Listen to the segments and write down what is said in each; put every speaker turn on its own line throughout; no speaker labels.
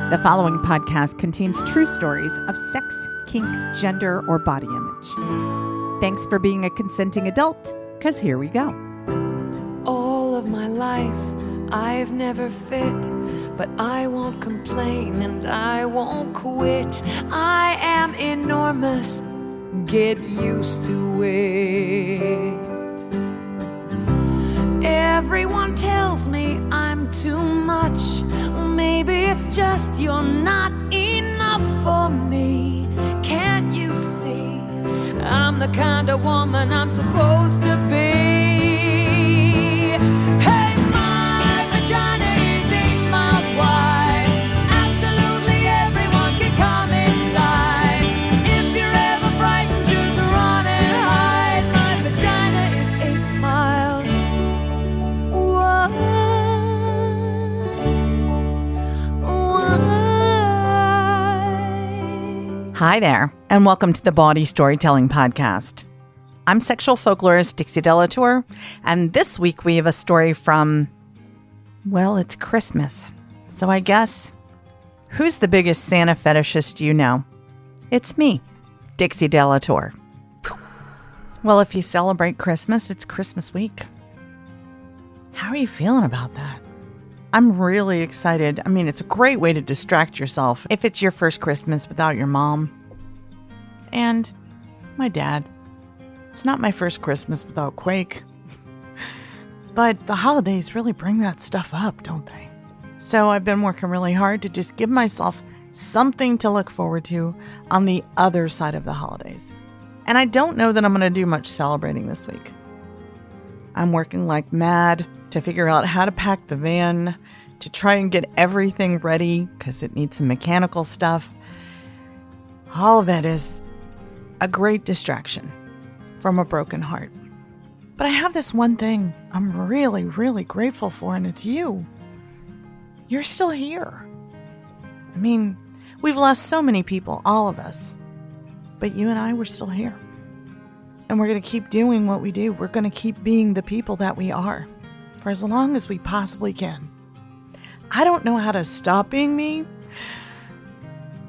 The following podcast contains true stories of sex, kink, gender, or body image. Thanks for being a consenting adult, because here we go.
All of my life, I've never fit, but I won't complain and I won't quit. I am enormous, get used to it. Everyone tells me I'm too much. Maybe it's just you're not enough for me. Can't you see? I'm the kind of woman I'm supposed to be. Hey, my vagina is 8 miles wide. Absolutely everyone can come inside. If you're ever frightened, just run and hide. My vagina is 8 miles wide.
Hi there, and welcome to the Body Storytelling Podcast. I'm sexual folklorist Dixie Delatour, and this week we have a story from, well, it's Christmas. So I guess, who's the biggest Santa fetishist you know? It's me, Dixie Delatour. Well, if you celebrate Christmas, it's Christmas week. How are you feeling about that? I'm really excited. I mean, it's a great way to distract yourself if it's your first Christmas without your mom and my dad. It's not my first Christmas without Quake. But the holidays really bring that stuff up, don't they? So I've been working really hard to just give myself something to look forward to on the other side of the holidays. And I don't know that I'm going to do much celebrating this week. I'm working like mad to figure out how to pack the van, to try and get everything ready because it needs some mechanical stuff. All of it is a great distraction from a broken heart. But I have this one thing I'm really, really grateful for, and it's you. You're still here. I mean, we've lost so many people, all of us. But you and I, we're still here. And we're going to keep doing what we do. We're going to keep being the people that we are for as long as we possibly can. I don't know how to stop being me.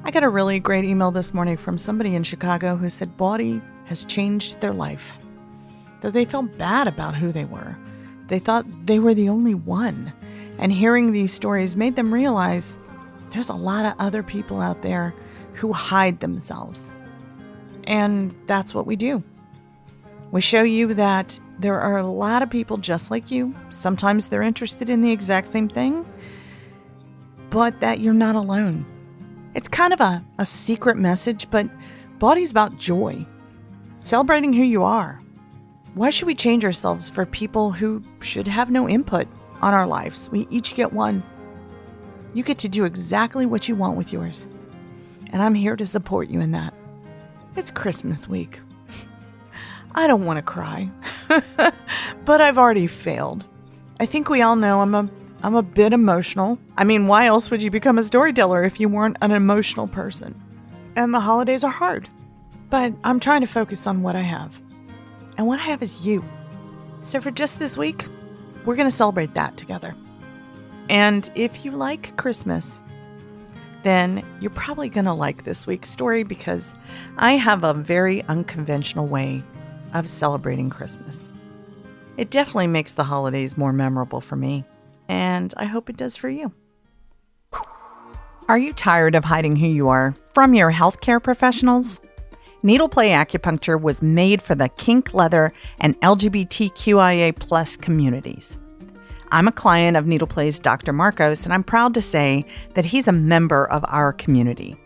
I got a really great email this morning from somebody in Chicago who said body has changed their life. That they felt bad about who they were. They thought they were the only one. And hearing these stories made them realize there's a lot of other people out there who hide themselves. And that's what we do. We show you that there are a lot of people just like you. Sometimes they're interested in the exact same thing, but that you're not alone. It's kind of a secret message, but body's about joy, celebrating who you are. Why should we change ourselves for people who should have no input on our lives? We each get one. You get to do exactly what you want with yours, and I'm here to support you in that. It's Christmas week. I don't want to cry, but I've already failed. I think we all know I'm a bit emotional. I mean, why else would you become a storyteller if you weren't an emotional person? And the holidays are hard, but I'm trying to focus on what I have. And what I have is you. So for just this week, we're going to celebrate that together. And if you like Christmas, then you're probably going to like this week's story because I have a very unconventional way of celebrating Christmas. It definitely makes the holidays more memorable for me, and I hope it does for you. Are you tired of hiding who you are from your healthcare professionals? Needle play acupuncture was made for the kink, leather, and LGBTQIA+ communities. I'm a client of Needle Play's Dr. Marcos, and I'm proud to say that he's a member of our community.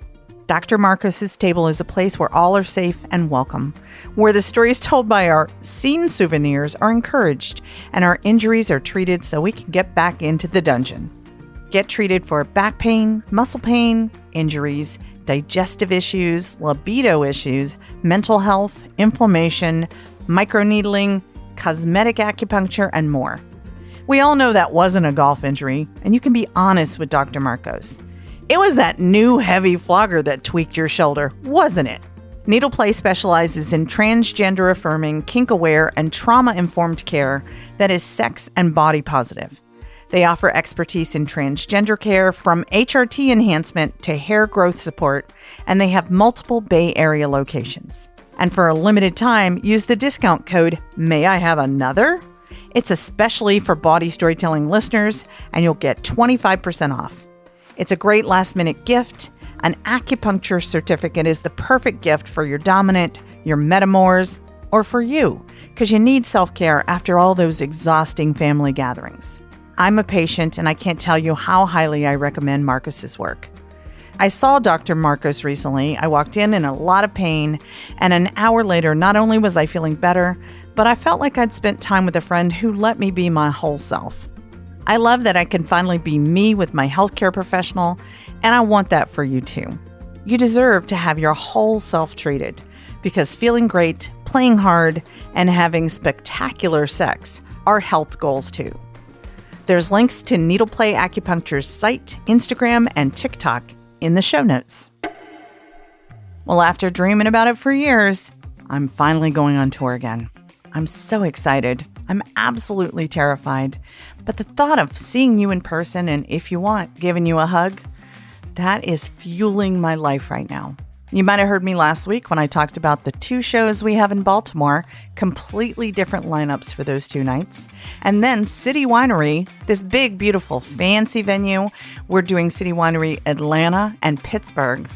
Dr. Marcos' table is a place where all are safe and welcome, where the stories told by our scene souvenirs are encouraged and our injuries are treated so we can get back into the dungeon. Get treated for back pain, muscle pain, injuries, digestive issues, libido issues, mental health, inflammation, microneedling, cosmetic acupuncture, and more. We all know that wasn't a golf injury, and you can be honest with Dr. Marcos. It was that new heavy flogger that tweaked your shoulder, wasn't it? Needle Play specializes in transgender-affirming, kink-aware, and trauma-informed care that is sex and body positive. They offer expertise in transgender care, from HRT enhancement to hair growth support, and they have multiple Bay Area locations. And for a limited time, use the discount code May I Have Another? It's especially for Body Storytelling listeners, and you'll get 25% off. It's a great last-minute gift. An acupuncture certificate is the perfect gift for your dominant, your metamors, or for you, because you need self-care after all those exhausting family gatherings. I'm a patient, and I can't tell you how highly I recommend Marcus's work. I saw Dr. Marcus recently. I walked in a lot of pain, and an hour later, not only was I feeling better, but I felt like I'd spent time with a friend who let me be my whole self. I love that I can finally be me with my healthcare professional, and I want that for you too. You deserve to have your whole self treated, because feeling great, playing hard, and having spectacular sex are health goals too. There's links to Needle Play Acupuncture's site, Instagram, and TikTok in the show notes. Well, after dreaming about it for years, I'm finally going on tour again. I'm so excited. I'm absolutely terrified. But the thought of seeing you in person and, if you want, giving you a hug, that is fueling my life right now. You might have heard me last week when I talked about the 2 shows we have in Baltimore, completely different lineups for those 2 nights. And then City Winery, this big, beautiful, fancy venue. We're doing City Winery Atlanta and Pittsburgh.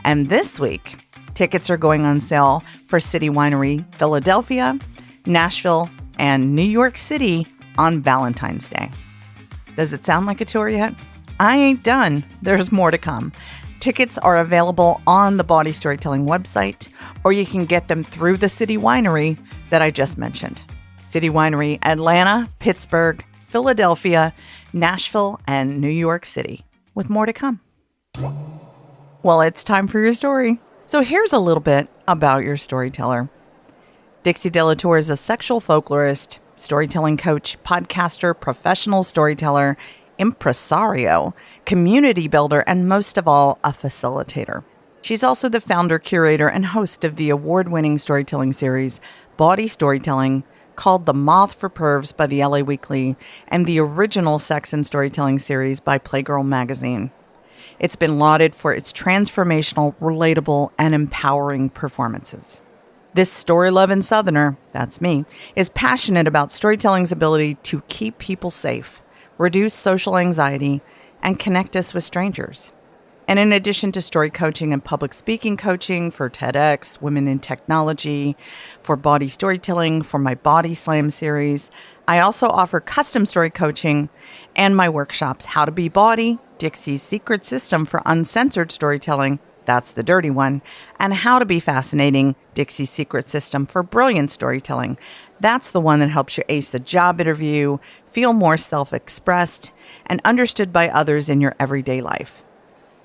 And this week, tickets are going on sale for City Winery Philadelphia, Nashville, and New York City on Valentine's Day. Does it sound like a tour yet? I ain't done. There's more to come. Tickets are available on the Body Storytelling website, or you can get them through the City Winery that I just mentioned. City Winery Atlanta, Pittsburgh, Philadelphia, Nashville, and New York City, with more to come. Well, it's time for your story. So here's a little bit about your storyteller. Dixie Delatour is a sexual folklorist, storytelling coach, podcaster, professional storyteller, impresario, community builder, and most of all, a facilitator. She's also the founder, curator, and host of the award-winning storytelling series, Body Storytelling, called The Moth for Pervs by the LA Weekly, and the original sex and storytelling series by Playgirl magazine. It's been lauded for its transformational, relatable, and empowering performances. This story-loving Southerner, that's me, is passionate about storytelling's ability to keep people safe, reduce social anxiety, and connect us with strangers. And in addition to story coaching and public speaking coaching for TEDx, Women in Technology, for Body Storytelling, for my Body Slam series, I also offer custom story coaching and my workshops, How to Be Body, Dixie's Secret System for Uncensored Storytelling, that's the dirty one, and How to Be Fascinating, Dixie's Secret System for Brilliant Storytelling. That's the one that helps you ace a job interview, feel more self-expressed, and understood by others in your everyday life.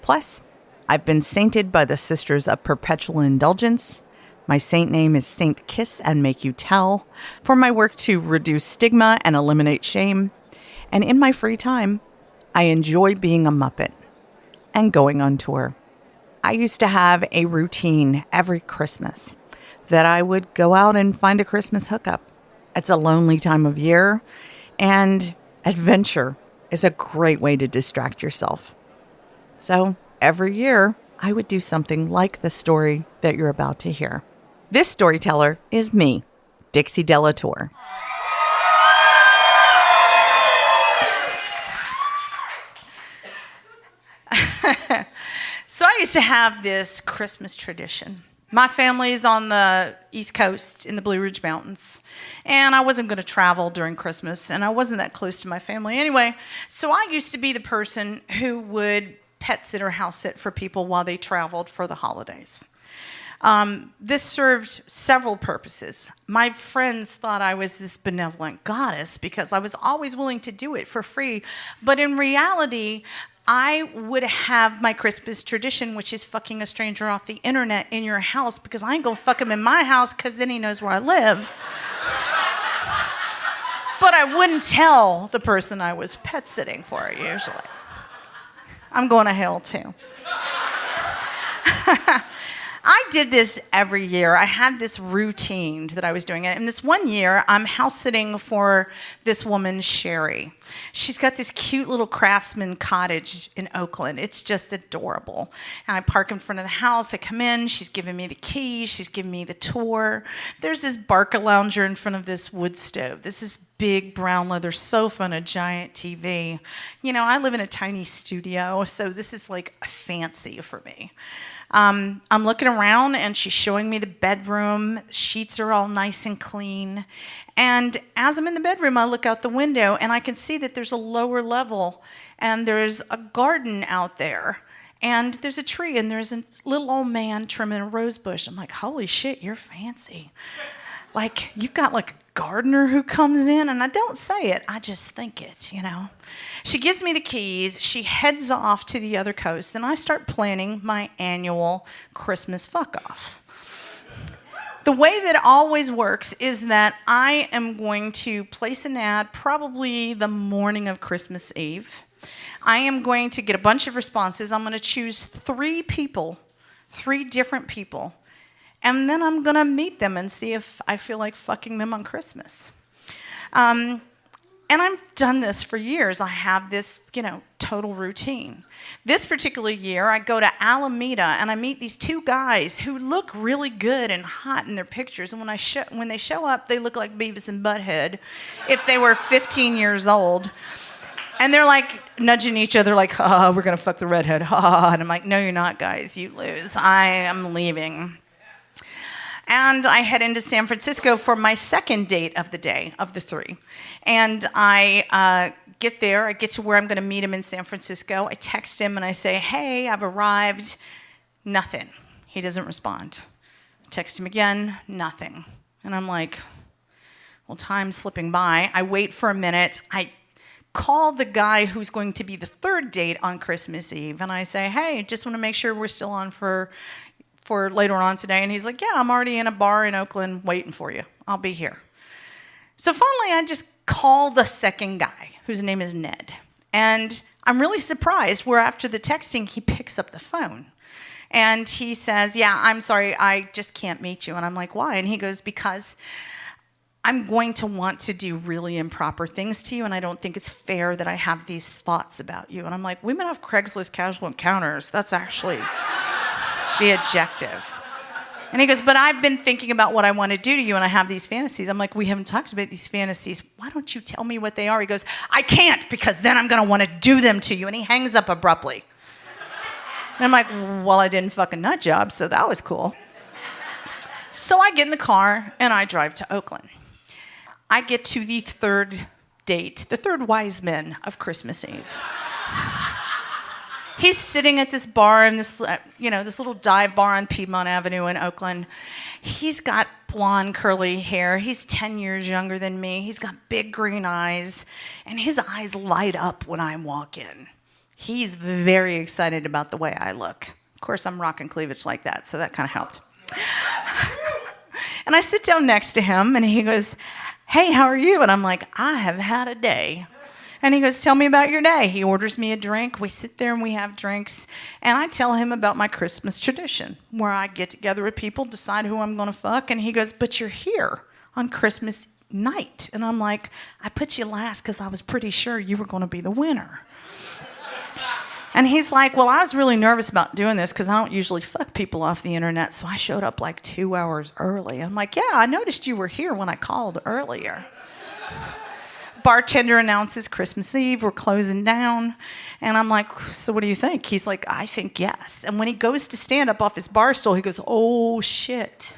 Plus, I've been sainted by the Sisters of Perpetual Indulgence. My saint name is Saint Kiss and Make You Tell, for my work to reduce stigma and eliminate shame. And in my free time, I enjoy being a Muppet and going on tour. I used to have a routine every Christmas that I would go out and find a Christmas hookup. It's a lonely time of year, and adventure is a great way to distract yourself. So every year, I would do something like the story that you're about to hear. This storyteller is me, Dixie Delatour. So I used to have this Christmas tradition. My family is on the East Coast in the Blue Ridge Mountains, and I wasn't going to travel during Christmas, and I wasn't that close to my family anyway. So I used to be the person who would pet sit or house sit for people while they traveled for the holidays. This served several purposes. My friends thought I was this benevolent goddess because I was always willing to do it for free. But in reality, I would have my Christmas tradition, which is fucking a stranger off the internet in your house, because I ain't gonna fuck him in my house because then he knows where I live. But I wouldn't tell the person I was pet sitting for usually. I'm going to hell too. I did this every year. I had this routine that I was doing. And this one year, I'm house sitting for this woman, Sherry. She's got this cute little craftsman cottage in Oakland. It's just adorable. And I park in front of the house. I come in. She's giving me the keys. She's giving me the tour. There's this Barcalounger in front of this wood stove. This is big brown leather sofa and a giant TV. You know, I live in a tiny studio, so this is like fancy for me. I'm looking around and she's showing me the bedroom. Sheets are all nice and clean. And as I'm in the bedroom, I look out the window and I can see that there's a lower level and there's a garden out there. And there's a tree and there's a little old man trimming a rose bush. I'm like, holy shit, you're fancy. Like, you've got like a gardener who comes in, and I don't say it, I just think it, you know. She gives me the keys, she heads off to the other coast, and I start planning my annual Christmas fuck-off. The way that it always works is that I am going to place an ad probably the morning of Christmas Eve. I am going to get a bunch of responses. I'm going to choose 3 people, 3 different people, and then I'm going to meet them and see if I feel like fucking them on Christmas. And I've done this for years. I have this, you know, total routine. This particular year, I go to Alameda and I meet these 2 guys who look really good and hot in their pictures. And when they show up, they look like Beavis and Butthead if they were 15 years old. And they're like nudging each other like, we're going to fuck the redhead. And I'm like, no, you're not, guys. You lose. I am leaving. And I head into San Francisco for my second date of the day, of the 3. And I get there. I get to where I'm going to meet him in San Francisco. I text him and I say, hey, I've arrived. Nothing. He doesn't respond. I text him again. Nothing. And I'm like, well, time's slipping by. I wait for a minute. I call the guy who's going to be the 3rd date on Christmas Eve. And I say, hey, just want to make sure we're still on for later on today. And he's like, yeah, I'm already in a bar in Oakland waiting for you. I'll be here. So finally, I just call the second guy, whose name is Ned. And I'm really surprised where after the texting, he picks up the phone. And he says, yeah, I'm sorry, I just can't meet you. And I'm like, why? And he goes, because I'm going to want to do really improper things to you, and I don't think it's fair that I have these thoughts about you. And I'm like, we met off Craigslist casual encounters. That's actually the objective. And he goes, but I've been thinking about what I want to do to you, and I have these fantasies. I'm like, we haven't talked about these fantasies. Why don't you tell me what they are? He goes, I can't, because then I'm going to want to do them to you. And he hangs up abruptly. And I'm like, well, I didn't fuck a nut job, so that was cool. So I get in the car, and I drive to Oakland. I get to the 3rd date, the 3rd wise men of Christmas Eve. He's sitting at this bar in this, this little dive bar on Piedmont Avenue in Oakland. He's got blonde, curly hair. He's 10 years younger than me. He's got big green eyes, and his eyes light up when I walk in. He's very excited about the way I look. Of course, I'm rocking cleavage like that, so that kind of helped. And I sit down next to him, and he goes, hey, how are you? And I'm like, I have had a day. And he goes, tell me about your day. He orders me a drink. We sit there and we have drinks. And I tell him about my Christmas tradition, where I get together with people, decide who I'm going to fuck. And he goes, but you're here on Christmas night. And I'm like, I put you last because I was pretty sure you were going to be the winner. And he's like, well, I was really nervous about doing this because I don't usually fuck people off the internet. So I showed up like 2 hours early. I'm like, yeah, I noticed you were here when I called earlier. Bartender announces Christmas Eve, we're closing down. And I'm like, so what do you think? He's like, I think yes. And when he goes to stand up off his bar stool, he goes, oh, shit.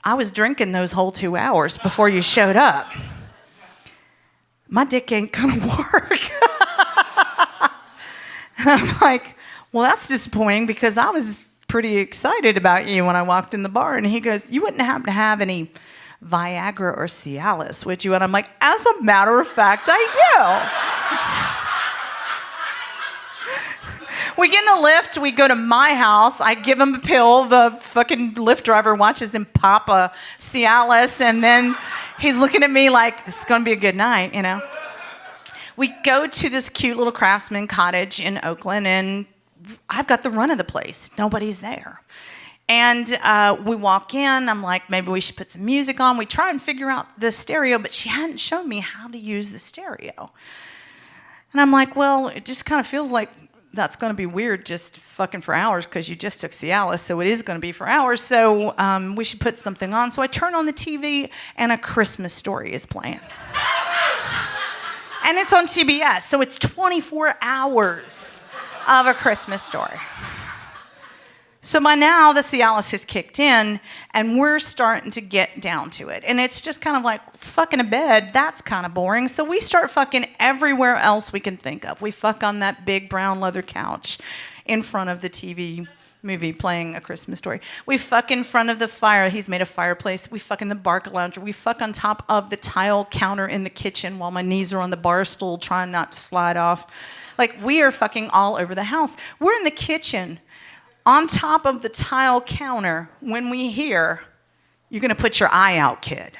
I was drinking those whole 2 hours before you showed up. My dick ain't gonna work. And I'm like, well, that's disappointing because I was pretty excited about you when I walked in the bar. And he goes, you wouldn't happen to have any Viagra or Cialis, would you? And I'm like, as a matter of fact, I do. We get in a lift, we go to my house, I give him a pill, the fucking Lyft driver watches him pop a Cialis, and then he's looking at me like, this is gonna be a good night, you know? We go to this cute little craftsman cottage in Oakland, and I've got the run of the place. Nobody's there. And we walk in. I'm like, maybe we should put some music on. We try and figure out the stereo, but she hadn't shown me how to use the stereo. And I'm like, well, it just kind of feels like that's going to be weird just fucking for hours because you just took Cialis, so it is going to be for hours. So we should put something on. So I turn on the TV, and A Christmas Story is playing. And it's on TBS, so it's 24 hours of A Christmas Story. So by now, the Cialis has kicked in, and we're starting to get down to it. And it's just kind of like, fucking a bed, that's kind of boring. So we start fucking everywhere else we can think of. We fuck on that big brown leather couch in front of the TV movie playing A Christmas Story. We fuck in front of the fire. He's made a fireplace. We fuck in the Barcalounger. We fuck on top of the tile counter in the kitchen while my knees are on the bar stool trying not to slide off. Like, we are fucking all over the house. We're in the kitchen on top of the tile counter when we hear, "You're going to put your eye out, kid."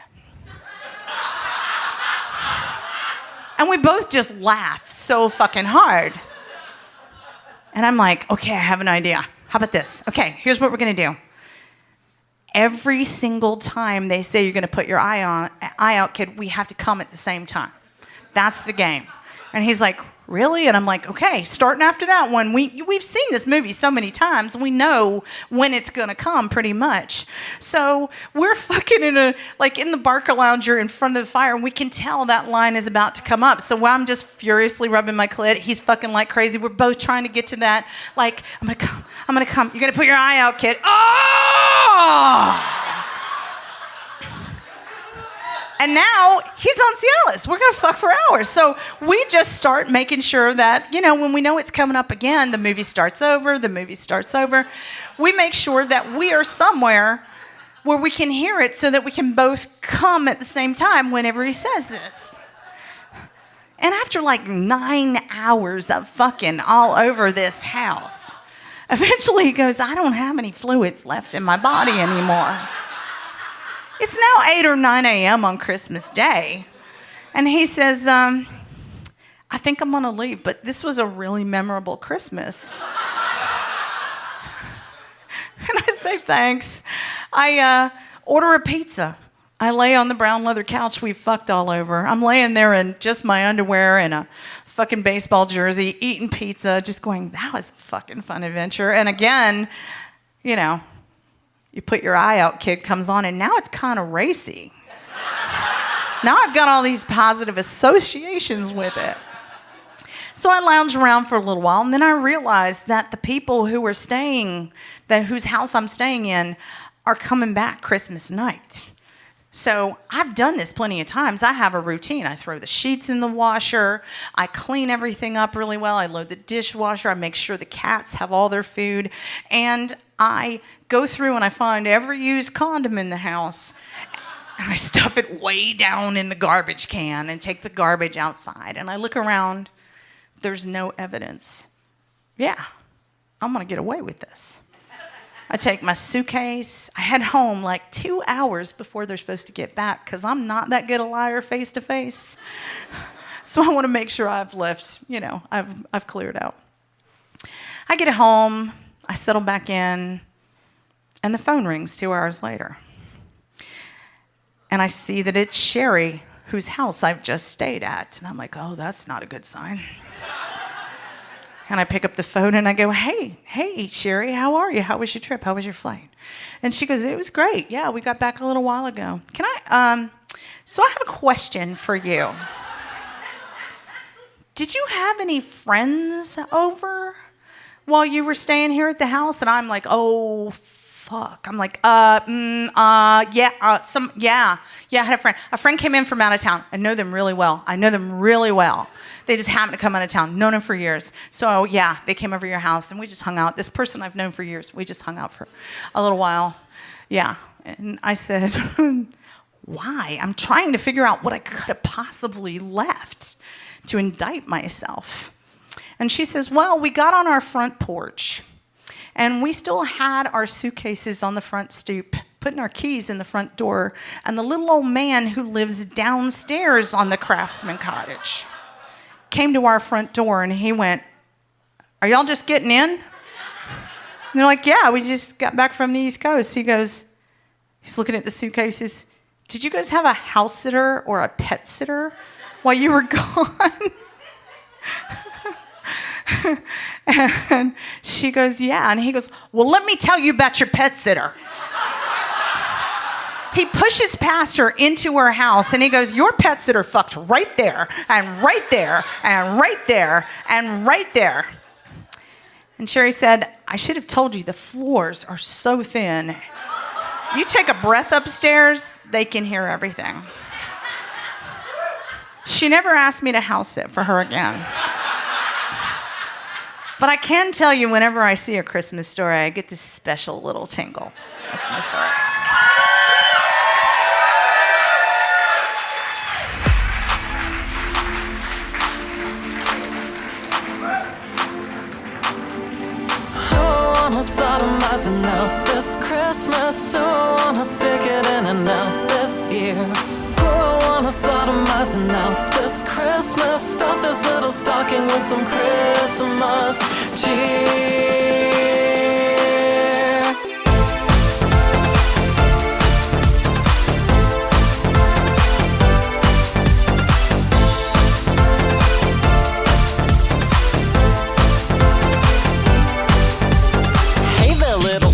And we both just laugh so fucking hard. And I'm like, okay, I have an idea. How about this? Okay, here's what we're going to do. Every single time they say you're going to put your eye out, kid, we have to come at the same time. That's the game. And he's like, really? And I'm like, okay, starting after that one. We've seen this movie so many times. We know when it's going to come pretty much. So we're fucking in the Barcalounger in front of the fire, and we can tell that line is about to come up. So I'm just furiously rubbing my clit. He's fucking like crazy. We're both trying to get to that. Like, I'm going to come. You're going to put your eye out, kid. Oh! And now he's on Cialis. We're going to fuck for hours. So we just start making sure that, when we know it's coming up again, the movie starts over. We make sure that we are somewhere where we can hear it so that we can both come at the same time whenever he says this. And after like 9 hours of fucking all over this house, eventually he goes, I don't have any fluids left in my body anymore. It's now 8 or 9 a.m. on Christmas Day. And he says, I think I'm going to leave, but this was a really memorable Christmas. And I say, thanks. I order a pizza. I lay on the brown leather couch we fucked all over. I'm laying there in just my underwear and a fucking baseball jersey, eating pizza, just going, that was a fucking fun adventure. And again, you put your eye out, kid comes on, and now it's kind of racy. Now I've got all these positive associations with it. So I lounge around for a little while, and then I realized that the people who are whose house I'm staying in, are coming back Christmas night. So I've done this plenty of times. I have a routine. I throw the sheets in the washer. I clean everything up really well. I load the dishwasher. I make sure the cats have all their food. And I go through and I find every used condom in the house. And I stuff it way down in the garbage can and take the garbage outside. And I look around. There's no evidence. Yeah, I'm going to get away with this. I take my suitcase. I head home like 2 hours before they're supposed to get back because I'm not that good a liar face to face. So I want to make sure I've left, I've cleared out. I get home. I settle back in. And the phone rings 2 hours later. And I see that it's Sherry, whose house I've just stayed at. And I'm like, oh, that's not a good sign. And I pick up the phone and I go, hey, Sherry, how are you? How was your trip? How was your flight? And she goes, it was great. Yeah, we got back a little while ago. So I have a question for you. Did you have any friends over while you were staying here at the house? And I'm like, oh, fuck. I'm like, yeah, I had a friend. A friend came in from out of town. I know them really well. They just happened to come out of town. Known them for years. So, yeah, they came over your house, and we just hung out. This person I've known for years. We just hung out for a little while. Yeah. And I said, why? I'm trying to figure out what I could have possibly left to indict myself. And she says, well, we got on our front porch, and we still had our suitcases on the front stoop, putting our keys in the front door, and the little old man who lives downstairs on the Craftsman Cottage came to our front door, and he went, are y'all just getting in? they're like, yeah, we just got back from the East Coast. He goes, he's looking at the suitcases. Did you guys have a house sitter or a pet sitter while you were gone? And she goes, yeah. And he goes, well, let me tell you about your pet sitter. He pushes past her into her house and he goes, your pet sitter fucked right there and right there and right there and right there. And Sherry said, I should have told you the floors are so thin. You take a breath upstairs, they can hear everything. She never asked me to house sit for her again. But I can tell you, whenever I see A Christmas Story, I get this special little tingle. That's my story.
Sodomize enough this Christmas. Oh, I wanna stick it in enough this year. Oh, I wanna sodomize enough this Christmas. Stuff this little stocking with some Christmas cheer.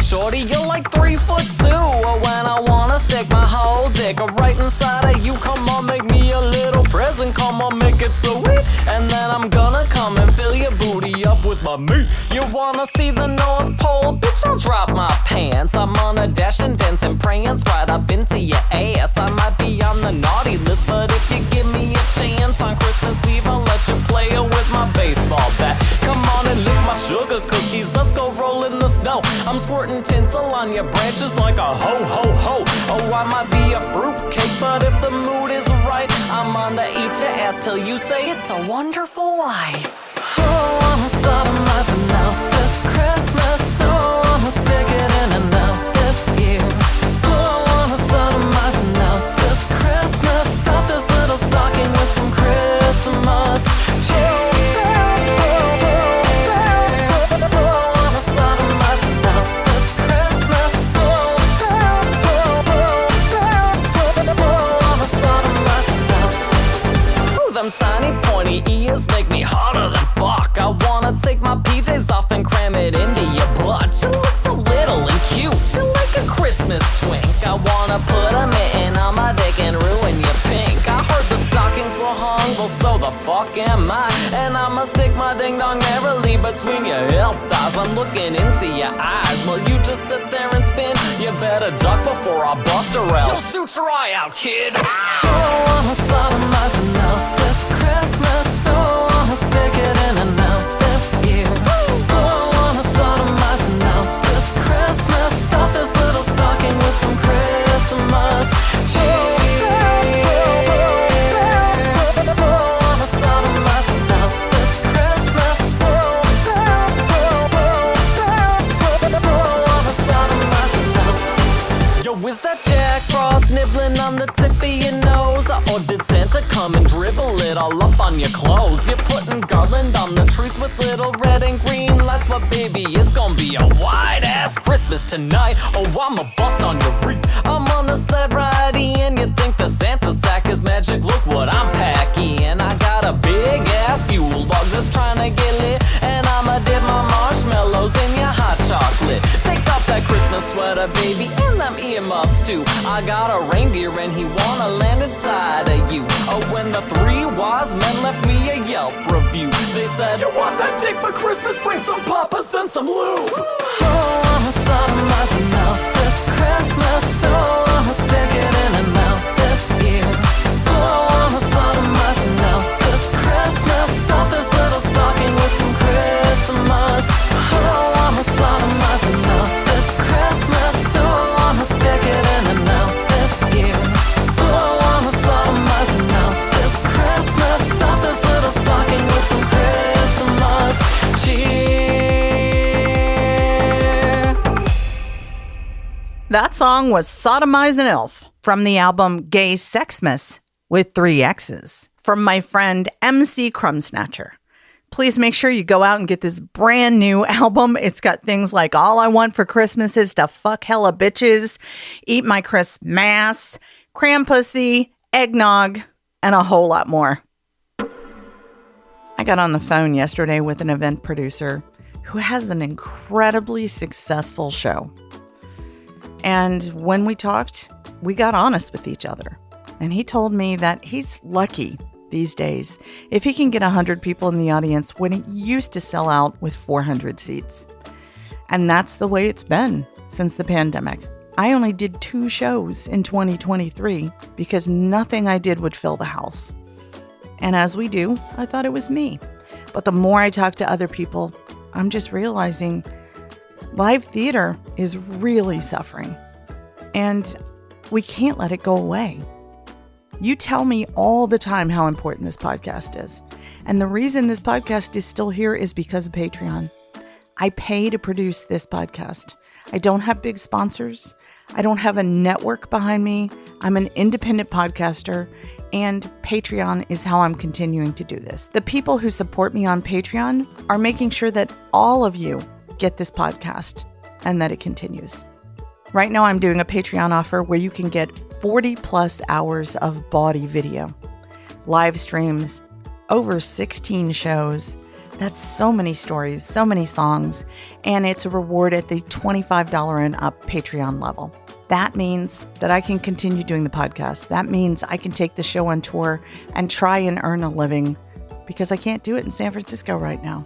Shorty, you're like 3'2". When I wanna stick my whole dick right inside of you, come on, make me a little present. Come on, make it sweet. And then I'm gonna come and fill your booty up with my meat. You wanna see the North Pole? Bitch, I'll drop my pants. I'm gonna dash and dance and prance right up into your ass. I might be on the naughty list, but if you give me a chance on Christmas Eve, I'll let you play it with my baseball bat. Come on and lick my sugar cookies. Let's go roll in the snow. I'm squirting tinsel on your branches like a ho ho ho. Oh, I might be a fruitcake, but if the mood is right, I'm gonna eat your ass till you say it's a wonderful life. Oh, I'm sodomized enough this Christmas. Oh, I'm stick it in enough this year. Oh, I'm sodomized enough this Christmas. Stuff this little stocking with some Christmas cheer. Them tiny pointy ears make me harder than fuck. I wanna take my PJs off and cram it into your butt. You look so little and cute, you like a Christmas twink. I wanna put a mitten on my dick and ruin your pink. I heard the stockings were hung, well so the fuck am I. And I'ma stick my ding dong merrily between your elf thighs. I'm looking into your eyes while you just sit there and spin. You better duck before I bust or else you'll shoot your eye out, kid. Oh, I'm a sodomize enough this Christmas. Oh, I'ma stick it in enough this year. Oh, I'ma sodomize enough this Christmas. Stuff this little stocking with some Christmas cheer. Oh, I'ma sodomize enough this Christmas. Oh, I'ma sodomize enough. Yo, is that Jack Frost nibbling on the tip of your nose? Or did Santa come and dribble it all up on your clothes? You're putting garland on the trees with little red and green lights. But baby, it's gonna be a wide-ass Christmas tonight. Oh, I'ma bust on your reap. I'm on a sled ride in. You think the Santa sack is magic? Look what I'm packing. I got a big-ass Yule log that's trying to get lit. And I'ma dip my marshmallows in your hot chocolate. Take off that Christmas sweater, baby, and them earmuffs too. I got a reindeer and he wanna land inside of you. Oh, when the three wise men left me a Yelp review, they said, you want that dick for Christmas? Bring some papas and some lube. Oh, I'm a sodomize enough this Christmas. Oh, I'ma stick it in enough this year. Oh, I'm a sodomize enough this Christmas. Stuff this little stocking with some Christmas. Oh, I'm a sodomize enough this Christmas. Oh, I'ma stick it in enough this year. Oh, I'm a sodomize enough this Christmas. Stuff this little stocking with some Christmas cheer.
That song was Sodomize an Elf from the album Gay Sexmas with 3 X's from my friend MC Crumsnatcher. Please make sure you go out and get this brand new album. It's got things like All I Want for Christmas is to Fuck Hella Bitches, Eat My Christmas, Cram Pussy, Eggnog, and a whole lot more. I got on the phone yesterday with an event producer who has an incredibly successful show. And when we talked, we got honest with each other. And he told me that he's lucky these days if he can get 100 people in the audience when it used to sell out with 400 seats. And that's the way it's been since the pandemic. I only did 2 shows in 2023 because nothing I did would fill the house. And as we do, I thought it was me. But the more I talk to other people, I'm just realizing live theater is really suffering. And we can't let it go away. You tell me all the time how important this podcast is. And the reason this podcast is still here is because of Patreon. I pay to produce this podcast. I don't have big sponsors. I don't have a network behind me. I'm an independent podcaster, and Patreon is how I'm continuing to do this. The people who support me on Patreon are making sure that all of you get this podcast and that it continues. Right now, I'm doing a Patreon offer where you can get 40 plus hours of body video, live streams, over 16 shows. That's so many stories, so many songs, and it's a reward at the $25 and up Patreon level. That means that I can continue doing the podcast. That means I can take the show on tour and try and earn a living because I can't do it in San Francisco right now.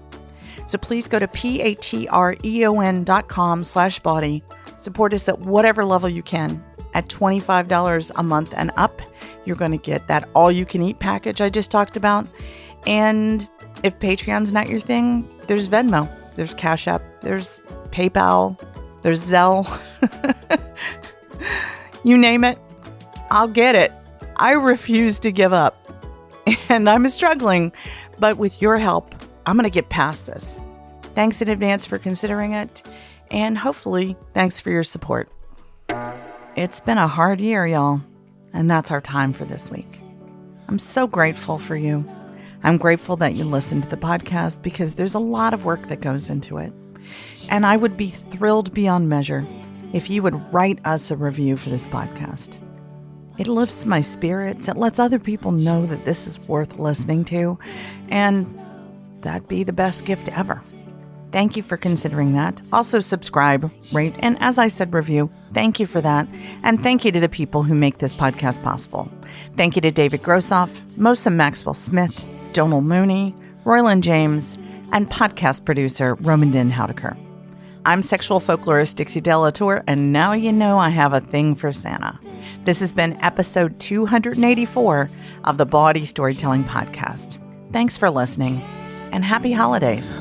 So please go to patreon.com/body. Support us at whatever level you can. At $25 a month and up, you're going to get that all-you-can-eat package I just talked about. And if Patreon's not your thing, there's Venmo, there's Cash App, there's PayPal, there's Zelle. You name it, I'll get it. I refuse to give up. And I'm struggling, but with your help, I'm going to get past this. Thanks in advance for considering it. And hopefully, thanks for your support. It's been a hard year, y'all. And that's our time for this week. I'm so grateful for you. I'm grateful that you listen to the podcast because there's a lot of work that goes into it. And I would be thrilled beyond measure if you would write us a review for this podcast. It lifts my spirits. It lets other people know that this is worth listening to. And that'd be the best gift ever. Thank you for considering that. Also subscribe, rate, and as I said, review. Thank you for that. And thank you to the people who make this podcast possible. Thank you to David Grossoff, Mosa Maxwell Smith, Donald Mooney, Royland James, and podcast producer Roman Den Houdeker. I'm sexual folklorist Dixie Delatour, and now you know I have a thing for Santa. This has been episode 284 of the Body Storytelling Podcast. Thanks for listening, and happy holidays.